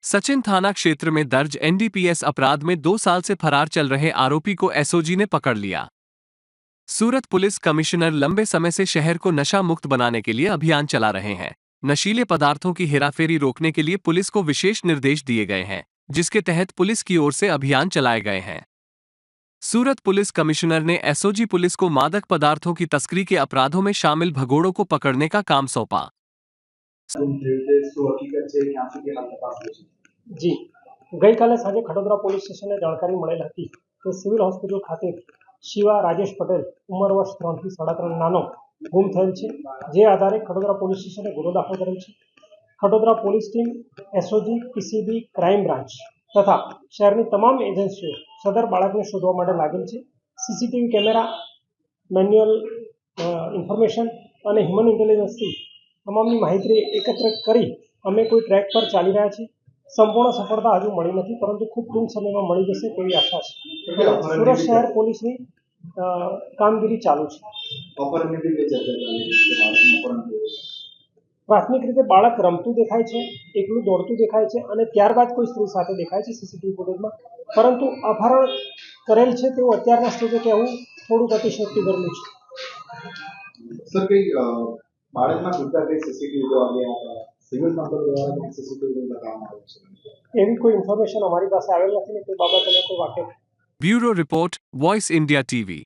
सचिन थाना क्षेत्र में दर्ज एनडीपीएस अपराध में 2 साल से फरार चल रहे आरोपी को एसओजी ने पकड़ लिया। सूरत पुलिस कमिश्नर लंबे समय से शहर को नशा मुक्त बनाने के लिए अभियान चला रहे हैं। नशीले पदार्थों की हेराफेरी रोकने के लिए पुलिस को विशेष निर्देश दिए गए हैं, जिसके तहत पुलिस की ओर से अभियान चलाए गए हैं। सूरत पुलिस कमिश्नर ने एसओजी पुलिस को मादक पदार्थों की तस्करी के अपराधों में शामिल भगोड़ों को पकड़ने का काम सौंपा। જી ગઈકાલે સાંજે ખડોદરા પોલીસ સ્ટેશને જાણકારી મળેલ હતી કે સિવિલ હોસ્પિટલ ખાતે શિવા રાજેશ પટેલ ઉંમર વર્ષ 3 થી 3.5 નાનો ગુમ થયેલ છે, જે આધારે ખડોદરા પોલીસ સ્ટેશને ગુનો દાખલ કરેલ છે। Khadodara police team, SOG, PCB, crime branch તથા શહેરની તમામ એજન્સીઓ સદર બાળકને શોધવા માટે લાગેલ છે। સીસીટીવી કેમેરા, મેન્યુઅલ ઇન્ફોર્મેશન અને હ્યુમન ઇન્ટેલિજન્સથી તમામની માહિતી એકત્ર કરી અમે કોઈ ટ્રેક પર ચાલી રહ્યા છીએ। संपूर्ण सफलता हजू मળી નથી, પરંતુ ખૂબ ટૂંક સમયમાં મળી જશે તેવી આશા છે। સુરત શહેર પોલીસની કામગીરી ચાલુ છે। પ્રાથમિક રીતે બાળક રમતું દેખાય છે, એકલું દોડતું દેખાય છે અને ત્યારબાદ કોઈ સ્ત્રી સાથે દેખાય છે સીસીટીવી ફૂટેજમાં, પરંતુ અપહરણ કરેલ છે તેવું અત્યારના સ્ટેજે કહેવું થોડુંક અતિશયોક્તિ ભરેલું છે। સર, કઈ બાળકના પિતા કઈ સીસીટીવી જોવા ગયા હતા, સિવિલ નંબર દ્વારા સીસીટીવી બતાવવામાં આવ્યું છે? એવી કોઈ ઇન્ફોર્મેશન અમારી પાસે આવેલ નથી ને તે બાબતે કોઈ વાકેફ। Bureau report, voice India TV.